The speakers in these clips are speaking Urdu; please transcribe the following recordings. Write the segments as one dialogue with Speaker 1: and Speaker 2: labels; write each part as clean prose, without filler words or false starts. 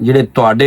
Speaker 1: ਜਿਹੜੇ ਤੁਹਾਡੇ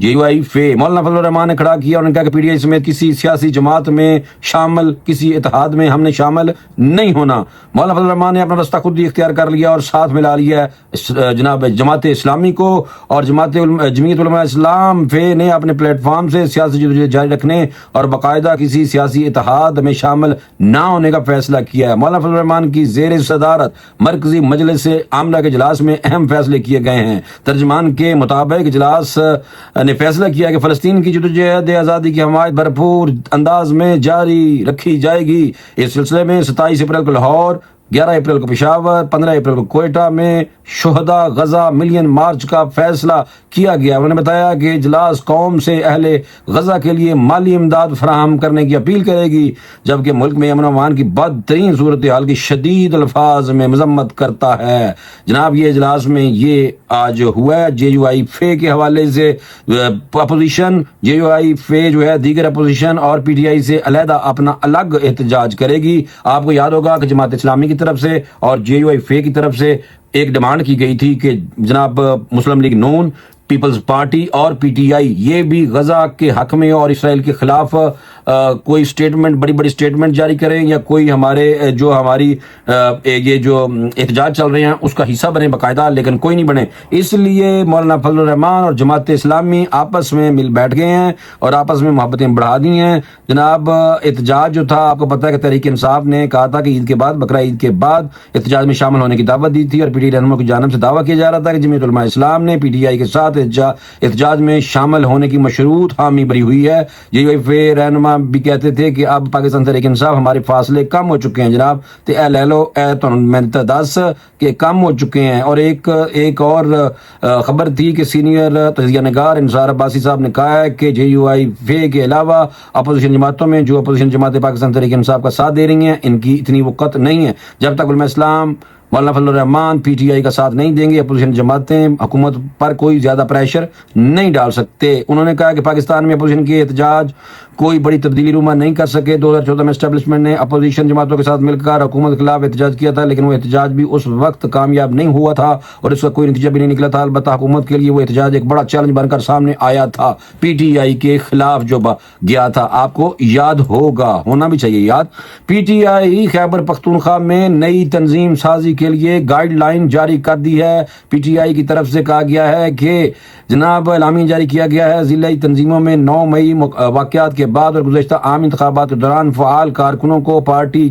Speaker 1: JUI فے مولانا فضل الرحمان نے کھڑا کیا اور انہوں نے کہا کہ PTI سمیت کسی سیاسی جماعت میں شامل، کسی اتحاد میں ہم نے شامل نہیں ہونا۔ مولانا فضل الرحمان نے اپنا رستہ خود ہی اختیار کر لیا اور ساتھ ملا لیا جناب جماعت اسلامی کو، اور جمعیت علماء اسلام فے نے اپنے پلیٹ فارم سے سیاسی جدوجہد جاری رکھنے اور باقاعدہ کسی سیاسی اتحاد میں شامل نہ ہونے کا فیصلہ کیا ہے۔ مولانا فضل الرحمان کی زیر صدارت مرکزی مجلس عاملہ کے اجلاس میں اہم فیصلے کیے گئے ہیں۔ ترجمان کے مطابق اجلاس نے فیصلہ کیا کہ فلسطین کی جدوجہد آزادی کی حمایت بھرپور انداز میں جاری رکھی جائے گی۔ اس سلسلے میں 27 اپریل کو لاہور، 11 اپریل کو پشاور، 15 اپریل کو کوئٹہ میں شہداء غزہ ملین مارچ کا فیصلہ کیا گیا۔ انہوں نے بتایا کہ اجلاس قوم سے اہل غزہ کے لیے مالی امداد فراہم کرنے کی اپیل کرے گی، جبکہ ملک میں امن و امان کی بدترین صورتحال کی شدید الفاظ میں مذمت کرتا ہے۔ جناب یہ اجلاس میں یہ آج ہوا ہے JUI فے کے حوالے سے۔ اپوزیشن JUI فے جو ہے دیگر اپوزیشن اور PTI سے علیحدہ اپنا الگ احتجاج کرے گی۔ آپ کو یاد ہوگا کہ جماعت اسلامی کی طرف سے اور JUI فے کی طرف سے ایک ڈیمانڈ کی گئی تھی کہ جناب مسلم لیگ نون، پیپلز پارٹی اور PTI یہ بھی غزہ کے حق میں اور اسرائیل کے خلاف کوئی سٹیٹمنٹ، بڑی بڑی سٹیٹمنٹ جاری کریں یا کوئی ہماری یہ جو احتجاج چل رہے ہیں اس کا حصہ بنے باقاعدہ، لیکن کوئی نہیں بنے۔ اس لیے مولانا فضل الرحمان اور جماعت اسلامی آپس میں مل بیٹھ گئے ہیں اور آپس میں محبتیں بڑھا دی ہیں۔ جناب احتجاج جو تھا، آپ کو پتہ ہے کہ تحریک انصاف نے کہا تھا کہ عید کے بعد، بقرہ عید کے بعد احتجاج میں شامل ہونے کی دعوت دی تھی، اور PTI رہنما کی جانب سے دعویٰ کیا جا رہا تھا کہ جمعیت علماء اسلام نے PTI کے ساتھ احتجاج میں شامل ہونے کی مشروط حامی بھری ہوئی ہے۔ JUI فے رہنما بھی کہتے تھے کہ اب پاکستان تحریک انصاف ہمارے فاصلے کم ہو چکے ہیں جناب، تے اے لے لو اے تو میں دس کہ کم ہو چکے ہیں۔ اور ایک اور خبر تھی کہ سینئر تجزیہ نگار انصار عباسی صاحب نے کہا ہے کہ JUI فے کے علاوہ اپوزیشن جماعتوں میں جو اپوزیشن جماعتیں پاکستان تحریک انصاف کا ساتھ دے رہی ہیں، ان کی اتنی وقت نہیں ہے۔ جب تک علماء اسلام مولانا فضل الرحمان PTI کا ساتھ نہیں دیں گے، اپوزیشن جماعتیں حکومت پر کوئی زیادہ پریشر نہیں ڈال سکتے۔ انہوں نے کہا کہ پاکستان میں اپوزیشن کے احتجاج کوئی بڑی تبدیلی روما نہیں کر سکے۔ 2014 میں اسٹیبلشمنٹ نے اپوزیشن جماعتوں کے ساتھ مل کر حکومت کے خلاف احتجاج کیا تھا، لیکن وہ احتجاج بھی اس وقت کامیاب نہیں ہوا تھا اور اس کا کوئی نتیجہ بھی نہیں نکلا تھا۔ البتہ حکومت کے لیے وہ احتجاج ایک بڑا چیلنج بن کر سامنے آیا تھا، PTI کے خلاف جو گیا تھا، آپ کو یاد ہوگا، ہونا بھی چاہیے یاد۔ PTI خیبر پختونخوا میں نئی تنظیم سازی کے لیے گائیڈ لائن جاری کر دی ہے۔ PTI کی طرف سے کہا گیا ہے کہ جناب اعلامیہ جاری کیا گیا ہے، ضلعی تنظیموں میں 9 مئی واقعات کے بعد اور گزشتہ عام انتخابات کے دوران فعال کارکنوں کو پارٹی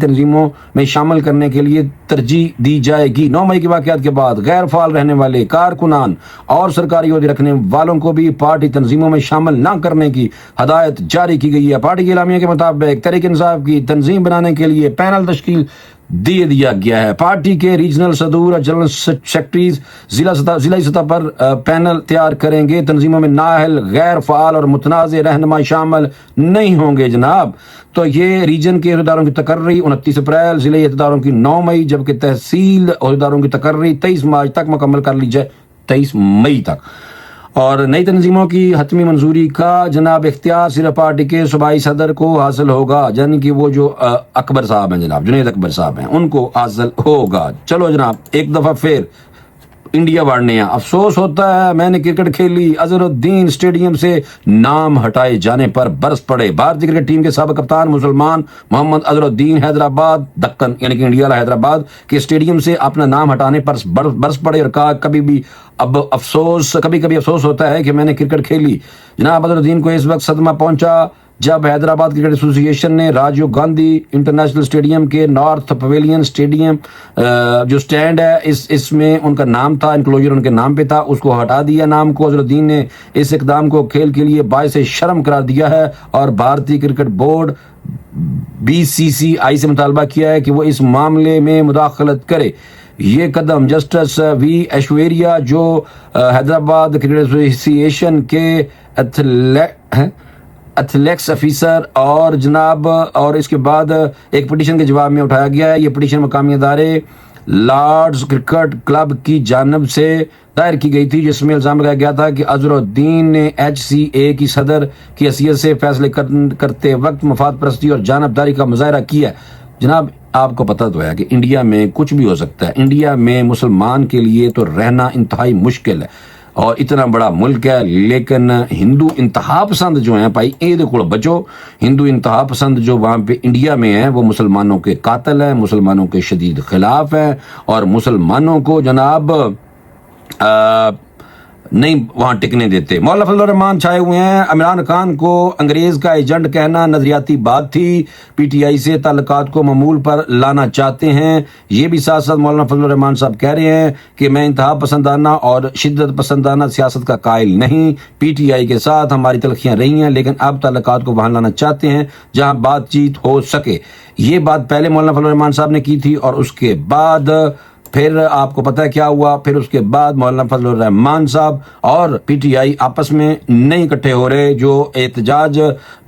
Speaker 1: تنظیموں میں شامل کرنے کے لیے ترجیح دی جائے گی۔ 9 مئی کے واقعات کے بعد غیر فعال رہنے والے کارکنان اور سرکاری عہدے رکھنے والوں کو بھی پارٹی تنظیموں میں شامل نہ کرنے کی ہدایت جاری کی گئی ہے۔ پارٹی کے اعلامیہ کے مطابق تحریک انصاف کی تنظیم بنانے کے لیے پینل تشکیل دے دیا گیا ہے۔ پارٹی کے ریجنل صدور اور جنرل سیکرٹریز ضلعی سطح پر پینل تیار کریں گے۔ تنظیموں میں نااہل، غیر فعال اور متنازع رہنما شامل نہیں ہوں گے جناب۔ تو یہ ریجن کے عہدیداروں کی تقرری 29 اپریل، ضلعی عہدیداروں کی 9 مئی، جبکہ تحصیل عہدیداروں کی تقرری 23 مارچ تک مکمل کر لی جائے، 23 مئی تک۔ اور نئی تنظیموں کی حتمی منظوری کا جناب اختیار صرف پارٹی کے صوبائی صدر کو حاصل ہوگا، یعنی کہ وہ جو اکبر صاحب ہیں جناب، جنید اکبر صاحب ہیں، ان کو حاصل ہوگا۔ چلو جناب ایک دفعہ پھر انڈیا بڑھنے ہیں۔ افسوس ہوتا ہے میں نے کرکٹ کھیلی، اظہر الدین اسٹیڈیم سے نام ہٹائے جانے پر برس پڑے۔ بھارتی کرکٹ ٹیم کے سابق کپتان مسلمان محمد اظہر الدین حیدرآباد دکن یعنی کہ انڈیا والا حیدرآباد کے اسٹیڈیم سے اپنا نام ہٹانے پر برس پڑے اور کہا کبھی کبھی افسوس ہوتا ہے کہ میں نے کرکٹ کھیلی۔ جناب اظہر الدین کو اس وقت صدمہ پہنچا جب حیدرآباد کرکٹ ایسوسی ایشن نے راجیو گاندھی انٹرنیشنل اسٹیڈیم کے نارتھ پویلین اسٹیڈیم جو سٹینڈ ہے اس میں ان کا نام تھا، انکلوجر ان کے نام پہ تھا، اس کو ہٹا دیا نام کو۔ اظہر الدین نے اس اقدام کو کھیل کے لیے باعث شرم قرار دیا ہے اور بھارتی کرکٹ بورڈ BCCI سے مطالبہ کیا ہے کہ وہ اس معاملے میں مداخلت کرے۔ یہ قدم جسٹس وی ایشوریا جو حیدرآباد کرکٹ ایسوسی ایشن کے ایتھلیٹکس افیسر اور جناب اور اس کے بعد ایک پٹیشن کے جواب میں اٹھایا گیا ہے۔ یہ پٹیشن مقامی ادارے لارڈز کرکٹ کلب کی جانب سے دائر کی گئی تھی، جس میں الزام لگایا گیا تھا کہ اظہر الدین نے HCA کی صدر کی حیثیت سے فیصلے کرتے وقت مفاد پرستی اور جانبداری کا مظاہرہ کیا۔ جناب آپ کو پتہ تو ہے کہ انڈیا میں کچھ بھی ہو سکتا ہے، انڈیا میں مسلمان کے لیے تو رہنا انتہائی مشکل ہے۔ اور اتنا بڑا ملک ہے، لیکن ہندو انتہا پسند جو ہیں بھائی یہ کو بچو، ہندو انتہا پسند جو وہاں پہ انڈیا میں ہیں وہ مسلمانوں کے قاتل ہیں، مسلمانوں کے شدید خلاف ہیں، اور مسلمانوں کو جناب نہیں وہاں ٹکنے دیتے۔ مولانا فضل الرحمان چھائے ہوئے ہیں۔ عمران خان کو انگریز کا ایجنٹ کہنا نظریاتی بات تھی، پی ٹی آئی سے تعلقات کو معمول پر لانا چاہتے ہیں۔ یہ بھی ساتھ ساتھ مولانا فضل الرحمان صاحب کہہ رہے ہیں کہ میں انتہا پسندانہ اور شدت پسندانہ سیاست کا قائل نہیں، پی ٹی آئی کے ساتھ ہماری تلخیاں رہی ہیں، لیکن اب تعلقات کو وہاں لانا چاہتے ہیں جہاں بات چیت ہو سکے۔ یہ بات پہلے مولانا فضل الرحمان صاحب نے کی تھی، اور اس کے بعد پھر آپ کو پتہ ہے کیا ہوا، پھر اس کے بعد مولانا فضل الرحمان صاحب اور پی ٹی آئی آپس میں نہیں اکٹھے ہو رہے۔ جو احتجاج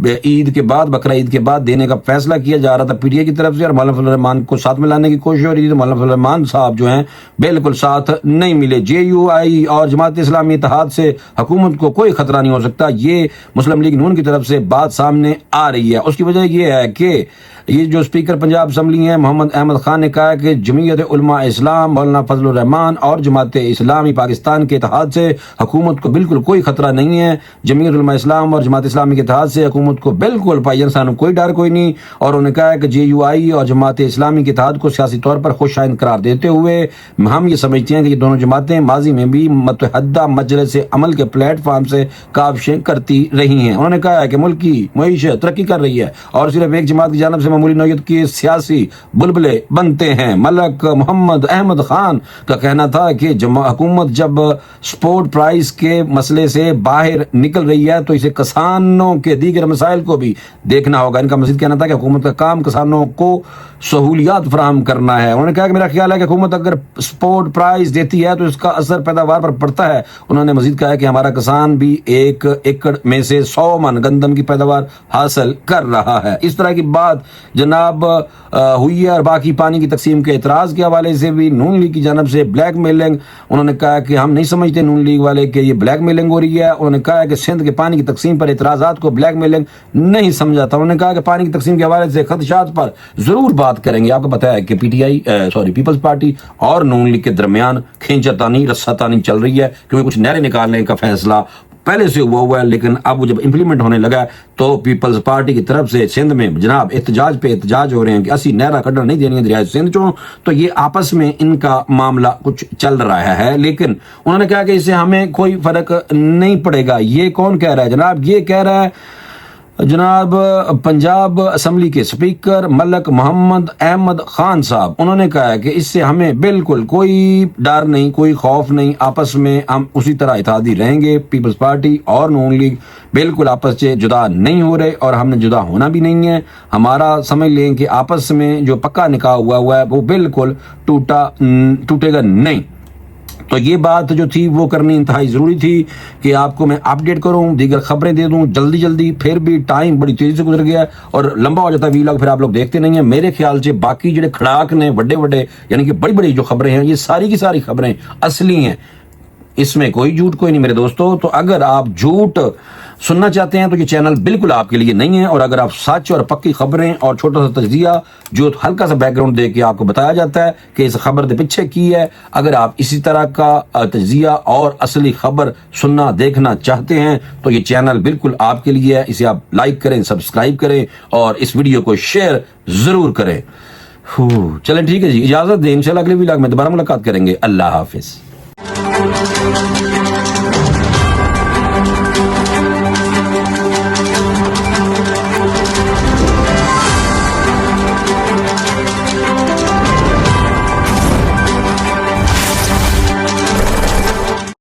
Speaker 1: عید کے بعد، بقرہ عید کے بعد دینے کا فیصلہ کیا جا رہا تھا پی ٹی آئی کی طرف سے، اور مولانا فضل الرحمان کو ساتھ میں لانے کی کوشش ہو رہی تھی، تو مولانا فضل الرحمان صاحب جو ہیں بالکل ساتھ نہیں ملے۔ جے یو آئی اور جماعت اسلامی اتحاد سے حکومت کو کوئی خطرہ نہیں ہو سکتا، یہ مسلم لیگ نون کی طرف سے بات سامنے آ رہی ہے۔ اس کی وجہ یہ ہے کہ یہ جو اسپیکر پنجاب اسمبلی ہیں محمد احمد خان نے کہا کہ جمعیت علماء اسلام، مولانا فضل الرحمان اور جماعت اسلامی پاکستان کے اتحاد سے حکومت کو بالکل کوئی خطرہ نہیں ہے۔ جمعیت علماء اسلام اور جماعت اسلامی کے اتحاد سے حکومت کو بالکل بھائی انسانوں کوئی ڈر کوئی نہیں، اور انہوں نے کہا کہ جے یو آئی اور جماعت اسلامی کے اتحاد کو سیاسی طور پر خوش آئند قرار دیتے ہوئے ہم یہ سمجھتے ہیں کہ یہ دونوں جماعتیں ماضی میں بھی متحدہ مجلس عمل کے پلیٹ فارم سے کاوشیں کرتی رہی ہیں۔ انہوں نے کہا ہے کہ ملک کی معیشت ترقی کر رہی ہے اور صرف ایک جماعت کی جانب سے معمولی نوعیت کے سیاسی بلبلے بنتے ہیں۔ ملک محمد احمد خان کا کہنا تھا کہ حکومت جب سپورٹ پرائز کے مسئلے سے باہر نکل رہی ہے تو اسے کسانوں کے دیگر مسائل کو بھی دیکھنا ہوگا۔ ان کا مزید کہنا تھا کہ حکومت کا کام کسانوں کو سہولیات فراہم کرنا ہے۔ انہوں نے کہا کہ میرا خیال ہے کہ حکومت اگر سپورٹ پرائز دیتی ہے تو اس کا اثر پیداوار پر پڑتا ہے۔ انہوں نے مزید کہا کہ ہمارا کسان بھی 1 ایکڑ میں سے 100 من گندم کی پیداوار حاصل کر رہا ہے۔ اس طرح کی بات جناب ہوئی ہے، اور باقی پانی کی تقسیم کے اعتراض کے حوالے سے بھی نون لیگ کی جانب سے بلیک میلنگ، انہوں نے کہا کہ ہم نہیں سمجھتے نون لیگ والے کہ یہ بلیک میلنگ ہو رہی ہے۔ انہوں نے کہا کہ سندھ کے پانی کی تقسیم پر اعتراضات کو بلیک میلنگ نہیں سمجھا تھا۔ انہوں نے کہا کہ پانی کی تقسیم کے حوالے سے خدشات پر ضرور بات کریں گے۔ آپ کو پتا ہے کہ پیپلز پارٹی اور نون لیگ کے درمیان کھینچتانی رساتانی چل رہی ہے، کیونکہ کچھ نہریں نکالنے کا فیصلہ پہلے سے ہوا ہے، لیکن اب وہ جب امپلیمنٹ ہونے لگا تو پیپلز پارٹی کی طرف سے سندھ میں جناب احتجاج پہ احتجاج ہو رہے ہیں کہ اسی نہرہ کڈن نہیں دینی ہے دریائے سندھ چوں، تو یہ آپس میں ان کا معاملہ کچھ چل رہا ہے۔ لیکن انہوں نے کہا کہ اس سے ہمیں کوئی فرق نہیں پڑے گا۔ یہ کون کہہ رہا ہے جناب؟ یہ کہہ رہا ہے جناب پنجاب اسمبلی کے اسپیکر ملک محمد احمد خان صاحب۔ انہوں نے کہا ہے کہ اس سے ہمیں بالکل کوئی ڈر نہیں، کوئی خوف نہیں، آپس میں ہم اسی طرح اتحادی رہیں گے۔ پیپلز پارٹی اور نون لیگ بالکل آپس سے جدا نہیں ہو رہے، اور ہم نے جدا ہونا بھی نہیں ہے۔ ہمارا سمجھ لیں کہ آپس میں جو پکا نکاح ہوا ہے وہ بالکل ٹوٹے گا نہیں۔ تو یہ بات جو تھی وہ کرنی انتہائی ضروری تھی کہ آپ کو میں اپڈیٹ کروں، دیگر خبریں دے دوں جلدی۔ پھر بھی ٹائم بڑی تیزی سے گزر گیا اور لمبا ہو جاتا ہے ویلاگ، پھر آپ لوگ دیکھتے نہیں ہیں۔ میرے خیال سے باقی جڑے کھڑاک نے بڑے یعنی کہ بڑی جو خبریں ہیں، یہ ساری کی ساری خبریں اصلی ہیں، اس میں کوئی جھوٹ کوئی نہیں میرے دوستو۔ تو اگر آپ جھوٹ سننا چاہتے ہیں تو یہ چینل بالکل آپ کے لیے نہیں ہے، اور اگر آپ سچ اور پکی خبریں اور چھوٹا سا تجزیہ جو ہلکا سا بیک گراؤنڈ دے کے آپ کو بتایا جاتا ہے کہ اس خبر کے پیچھے کی ہے، اگر آپ اسی طرح کا تجزیہ اور اصلی خبر سننا دیکھنا چاہتے ہیں تو یہ چینل بالکل آپ کے لیے ہے۔ اسے آپ لائک کریں، سبسکرائب کریں اور اس ویڈیو کو شیئر ضرور کریں۔ چلیں ٹھیک ہے جی، اجازت دیں، انشاءاللہ اگلے ویلاگ میں دوبارہ ملاقات کریں گے۔ اللہ حافظ۔